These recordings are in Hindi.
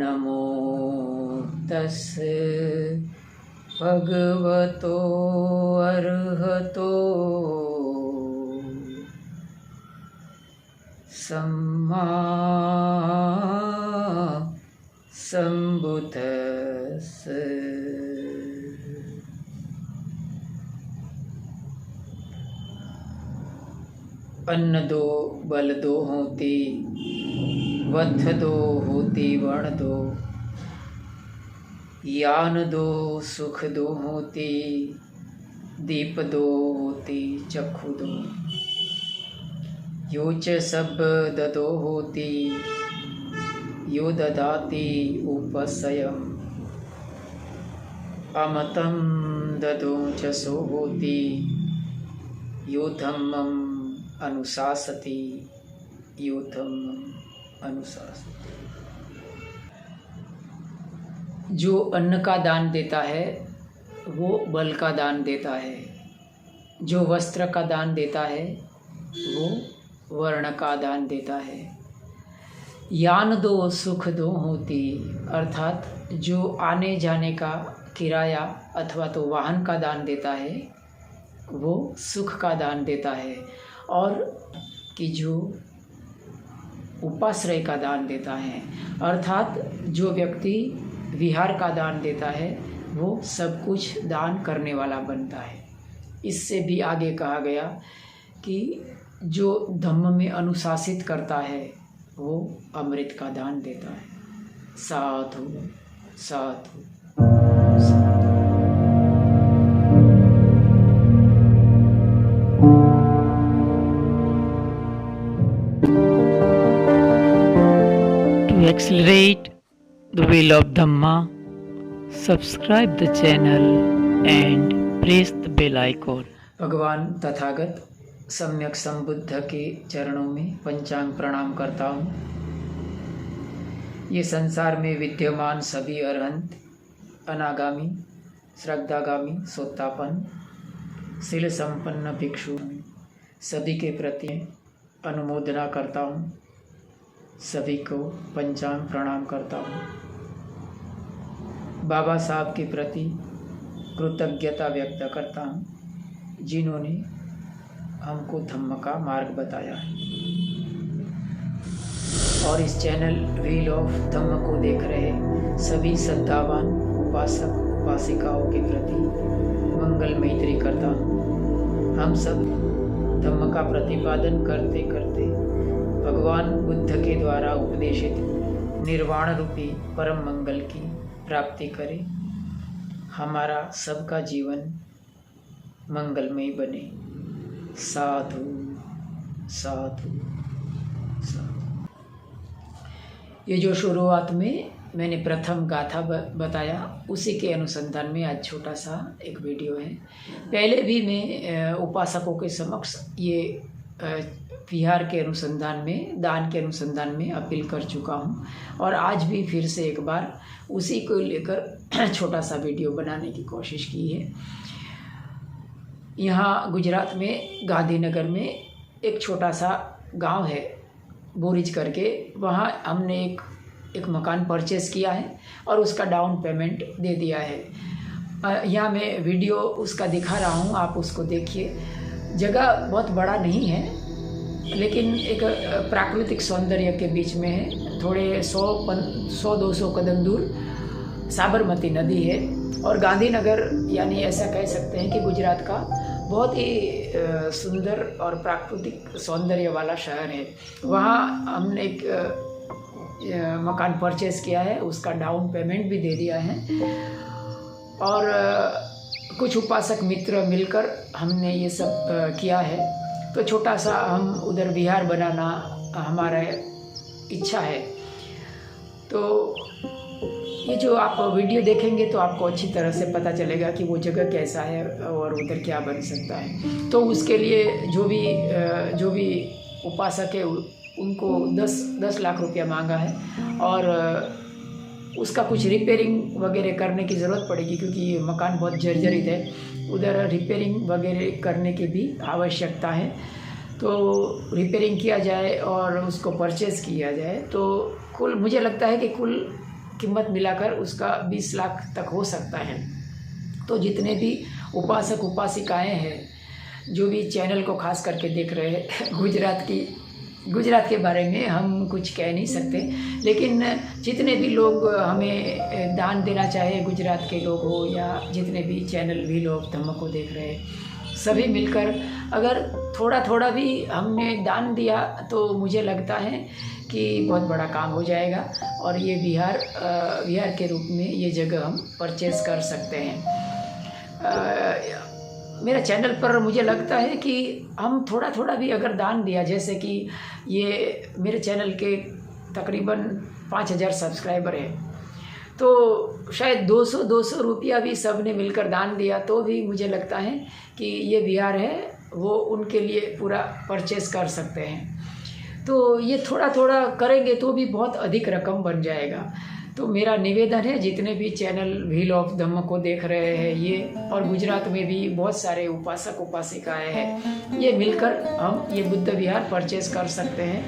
नमो तस्से भगवतो अर्हतो सम्मा सम्बुद्धस्से। अन्न दो बल दो होती, वथ दो होती वण दो, यान दो सुख दो होती, दीप दो होती चक्षु दो, यो च सब ददो होती, यो ददाति उपसयम्, अमतं ददो च सो होती, यो धम्मम् अनुशासति, यो धम्मम् अनुशासति। जो अन्न का दान देता है वो बल का दान देता है, जो वस्त्र का दान देता है वो वर्ण का दान देता है। यान दो सुख दो होती, अर्थात जो आने जाने का किराया अथवा तो वाहन का दान देता है वो सुख का दान देता है, और कि जो उपाश्रय का दान देता है, अर्थात जो व्यक्ति विहार का दान देता है वो सब कुछ दान करने वाला बनता है। इससे भी आगे कहा गया कि जो धम्म में अनुशासित करता है वो अमृत का दान देता है। साधु साधु साधु। To accelerate the wheel of Dhamma, subscribe the channel and press the bell icon. भगवान तथागत सम्यक संबुद्ध के चरणों में पंचांग प्रणाम करता हूँ। ये संसार में विद्यमान सभी अरहंत, अनागामी, श्रद्धागामी, सोत्तापन, शील संपन्न भिक्षु सभी के प्रति अनुमोदना करता हूँ। सभी को पंचांग प्रणाम करता हूँ। बाबा साहब के प्रति कृतज्ञता व्यक्त करता हूँ जिन्होंने हमको धम्म का मार्ग बताया है। और इस चैनल व्हील ऑफ धम्म को देख रहे सभी श्रद्धावान उपासक उपासिकाओं के प्रति मंगल मैत्री करता हूँ। हम सब धम्म का प्रतिपादन करते करते भगवान बुद्ध के द्वारा उपदेशित निर्वाण रूपी परम मंगल की प्राप्ति करें। हमारा सबका जीवन मंगलमय बने। साधु साधु साधु। ये जो शुरुआत में मैंने प्रथम गाथा बताया उसी के अनुसंधान में आज छोटा सा एक वीडियो है। पहले भी मैं उपासकों के समक्ष ये विहार के अनुसंधान में, दान के अनुसंधान में अपील कर चुका हूँ, और आज भी फिर से एक बार उसी को लेकर छोटा सा वीडियो बनाने की कोशिश की है। यहाँ गुजरात में गांधीनगर में एक छोटा सा गांव है बोरिज करके, वहाँ हमने एक मकान परचेज़ किया है और उसका डाउन पेमेंट दे दिया है। यहाँ मैं वीडियो उसका दिखा रहा हूँ, आप उसको देखिए। जगह बहुत बड़ा नहीं है लेकिन एक प्राकृतिक सौंदर्य के बीच में है। थोड़े 100-200 कदम दूर साबरमती नदी है और गांधीनगर यानी ऐसा कह सकते हैं कि गुजरात का बहुत ही सुंदर और प्राकृतिक सौंदर्य वाला शहर है। वहाँ हमने एक मकान परचेज़ किया है, उसका डाउन पेमेंट भी दे दिया है, और कुछ उपासक मित्र मिलकर हमने ये सब किया है। तो छोटा सा हम उधर विहार बनाना हमारा इच्छा है। तो ये जो आप वीडियो देखेंगे तो आपको अच्छी तरह से पता चलेगा कि वो जगह कैसा है और उधर क्या बन सकता है। तो उसके लिए जो भी उपासक है उनको 10 लाख रुपया मांगा है, और उसका कुछ रिपेयरिंग वगैरह करने की ज़रूरत पड़ेगी क्योंकि ये मकान बहुत जर्जरित है। उधर रिपेयरिंग वगैरह करने की भी आवश्यकता है। तो रिपेयरिंग किया जाए और उसको परचेज़ किया जाए तो कुल मुझे लगता है कि कुल कीमत मिलाकर उसका 20 लाख तक हो सकता है। तो जितने भी उपासक उपासिकाएँ हैं जो भी चैनल को खास करके देख रहे हैं, गुजरात के बारे में हम कुछ कह नहीं सकते, लेकिन जितने भी लोग हमें दान देना चाहे, गुजरात के लोग हो या जितने भी चैनल भी लोग धम्म को देख रहे हैं, सभी मिलकर अगर थोड़ा थोड़ा भी हमने दान दिया तो मुझे लगता है कि बहुत बड़ा काम हो जाएगा और ये विहार के रूप में ये जगह हम परचेज़ कर सकते हैं। मेरा चैनल पर मुझे लगता है कि हम थोड़ा थोड़ा भी अगर दान दिया, जैसे कि ये मेरे चैनल के तकरीबन 5000 सब्सक्राइबर हैं, तो शायद 200 रुपया भी सब ने मिलकर दान दिया तो भी मुझे लगता है कि ये विहार है वो उनके लिए पूरा परचेज़ कर सकते हैं। तो ये थोड़ा थोड़ा करेंगे तो भी बहुत अधिक रकम बन जाएगा। तो मेरा निवेदन है जितने भी चैनल व्हील ऑफ धम्म को देख रहे हैं ये, और गुजरात में भी बहुत सारे उपासक उपासिकाएँ हैं, ये मिलकर हम ये बुद्ध विहार परचेज़ कर सकते हैं।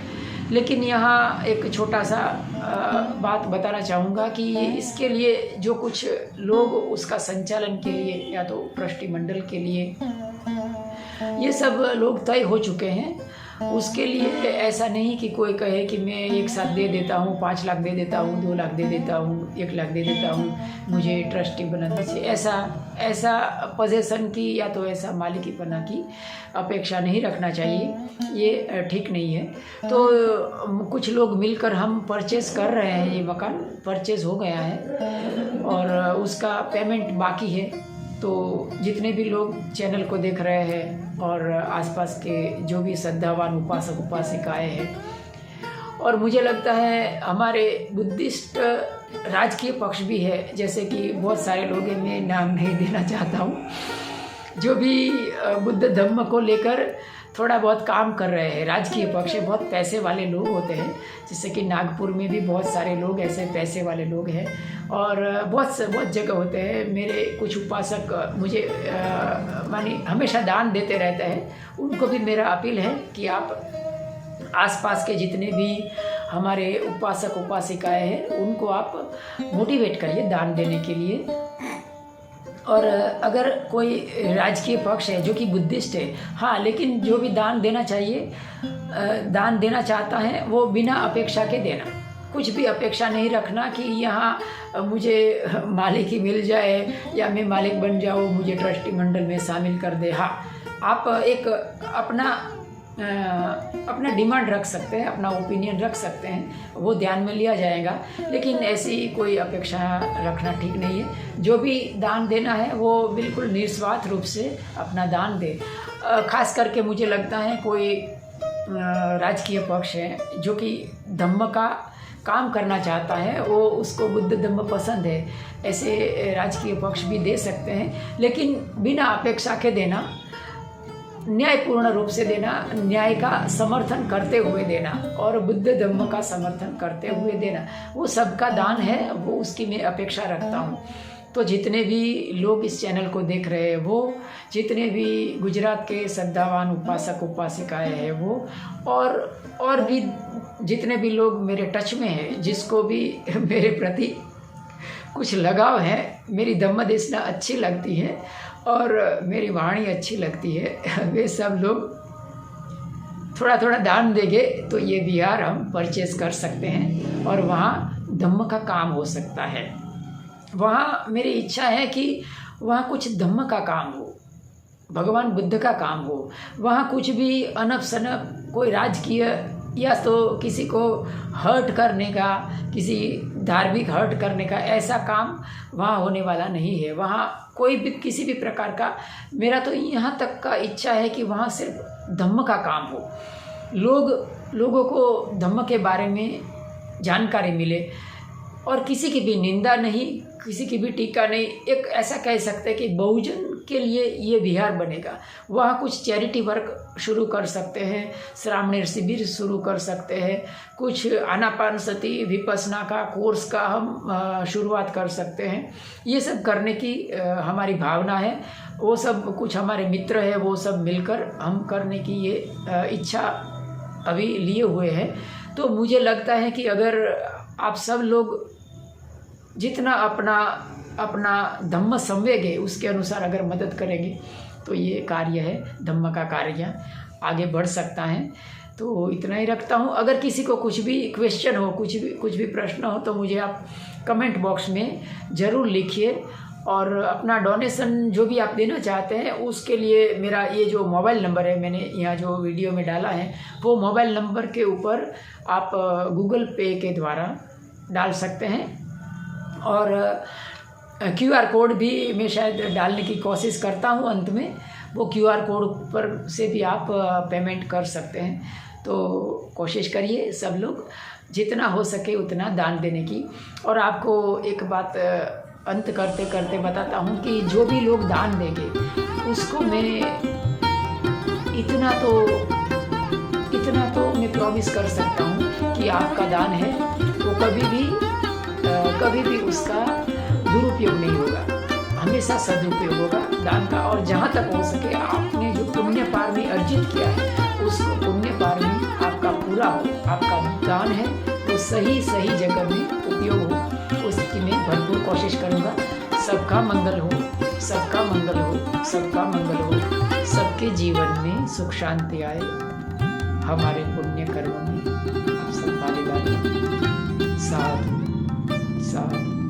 लेकिन यहाँ एक छोटा सा बात बताना चाहूँगा कि इसके लिए जो कुछ लोग उसका संचालन के लिए या तो ट्रस्टी मंडल के लिए ये सब लोग तय हो चुके हैं। उसके लिए ऐसा नहीं कि कोई कहे कि मैं एक साथ दे देता हूँ, 5 लाख दे देता हूँ, 2 लाख दे देता हूँ, 1 लाख दे देता हूँ, मुझे ट्रस्टी बना दीजिए। ऐसा पोजीशन की या तो ऐसा मालिकीपना की अपेक्षा नहीं रखना चाहिए, ये ठीक नहीं है। तो कुछ लोग मिलकर हम परचेज़ कर रहे हैं, ये मकान परचेज़ हो गया है और उसका पेमेंट बाकी है। तो जितने भी लोग चैनल को देख रहे हैं और आसपास के जो भी श्रद्धावान उपासक उपासिकाएँ हैं, और मुझे लगता है हमारे बुद्धिस्ट राजकीय पक्ष भी है, जैसे कि बहुत सारे लोग हैं, मैं नाम नहीं देना चाहता हूँ, जो भी बुद्ध धम्म को लेकर थोड़ा बहुत काम कर रहे हैं। राजकीय पक्ष बहुत पैसे वाले लोग होते हैं, जैसे कि नागपुर में भी बहुत सारे लोग ऐसे पैसे वाले लोग हैं और बहुत जगह होते हैं। मेरे कुछ उपासक मुझे मानी हमेशा दान देते रहते हैं। उनको भी मेरा अपील है कि आप आसपास के जितने भी हमारे उपासक उपासिकाएँ हैं उनको आप मोटिवेट करिए दान देने के लिए। और अगर कोई राजकीय पक्ष है जो कि बुद्धिस्ट है, हाँ, लेकिन जो भी दान देना चाहिए, दान देना चाहता है वो बिना अपेक्षा के देना, कुछ भी अपेक्षा नहीं रखना कि यहाँ मुझे मालिक ही मिल जाए या मैं मालिक बन जाऊँ, मुझे ट्रस्टी मंडल में शामिल कर दे। हाँ, आप एक अपना डिमांड रख सकते हैं, अपना ओपिनियन रख सकते हैं, वो ध्यान में लिया जाएगा, लेकिन ऐसी कोई अपेक्षा रखना ठीक नहीं है। जो भी दान देना है वो बिल्कुल निस्वार्थ रूप से अपना दान दे। खास करके मुझे लगता है कोई राजकीय पक्ष है जो कि धम्म का काम करना चाहता है, वो उसको बुद्ध धम्म पसंद है, ऐसे राजकीय पक्ष भी दे सकते हैं, लेकिन बिना अपेक्षा के देना, न्यायपूर्ण रूप से देना, न्याय का समर्थन करते हुए देना और बुद्ध धम्म का समर्थन करते हुए देना, वो सबका दान है, वो उसकी मैं अपेक्षा रखता हूँ। तो जितने भी लोग इस चैनल को देख रहे हैं, वो जितने भी गुजरात के श्रद्धावान उपासक उपासिकाएँ हैं वो, और भी जितने भी लोग मेरे टच में हैं, जिसको भी मेरे प्रति कुछ लगाव है, मेरी धम्म देशना अच्छी लगती है और मेरी वाणी अच्छी लगती है, वे सब लोग थोड़ा थोड़ा दान देंगे तो ये विहार हम परचेज़ कर सकते हैं और वहाँ धम्म का काम हो सकता है। वहाँ मेरी इच्छा है कि वहाँ कुछ धम्म का काम हो, भगवान बुद्ध का काम हो, वहाँ कुछ भी अनप शनप कोई राजकीय या तो किसी को हर्ट करने का, किसी धार्मिक हर्ट करने का ऐसा काम वहाँ होने वाला नहीं है। वहाँ कोई भी किसी भी प्रकार का, मेरा तो यहाँ तक का इच्छा है कि वहाँ सिर्फ धम्म का काम हो, लोगों को धम्म के बारे में जानकारी मिले और किसी की भी निंदा नहीं, किसी की भी टीका नहीं। एक ऐसा कह सकते हैं कि बहुजन के लिए ये विहार बनेगा। वहाँ कुछ चैरिटी वर्क शुरू कर सकते हैं, श्रामणी शिविर शुरू कर सकते हैं, कुछ आनापानसति विपस्सना का कोर्स का हम शुरुआत कर सकते हैं। ये सब करने की हमारी भावना है। वो सब कुछ हमारे मित्र हैं, वो सब मिलकर हम करने की ये इच्छा अभी लिए हुए हैं। तो मुझे लगता है कि अगर आप सब लोग जितना अपना अपना धम्म संवेग है उसके अनुसार अगर मदद करेंगे तो ये कार्य है, धम्म का कार्य आगे बढ़ सकता है। तो इतना ही रखता हूँ। अगर किसी को कुछ भी क्वेश्चन हो, कुछ भी प्रश्न हो तो मुझे आप कमेंट बॉक्स में ज़रूर लिखिए। और अपना डोनेशन जो भी आप देना चाहते हैं उसके लिए मेरा ये जो मोबाइल नंबर है, मैंने यहाँ जो वीडियो में डाला है, वो मोबाइल नंबर के ऊपर आप गूगल पे के द्वारा डाल सकते हैं। और QR कोड भी मैं शायद डालने की कोशिश करता हूँ अंत में, वो QR कोड पर से भी आप पेमेंट कर सकते हैं। तो कोशिश करिए सब लोग जितना हो सके उतना दान देने की। और आपको एक बात अंत करते करते बताता हूँ कि जो भी लोग दान देंगे उसको मैं इतना तो मैं प्रॉमिस कर सकता हूँ कि आपका दान है वो कभी भी उसका दुरुपयोग नहीं होगा, हमेशा सदुपयोग होगा दान का। और जहाँ तक हो सके आपने जो पुण्य पारमी अर्जित किया है उसको पुण्य पारमी आपका पूरा हो, आपका दान है वो सही जगह में उपयोग हो, उसकी मैं भरपूर कोशिश करूँगा। सबका मंगल हो, सबका मंगल हो, सबका मंगल हो, सबके जीवन में सुख शांति आए। हमारे पुण्य कर्मों में आप सब भागीदारी। साधु साधु।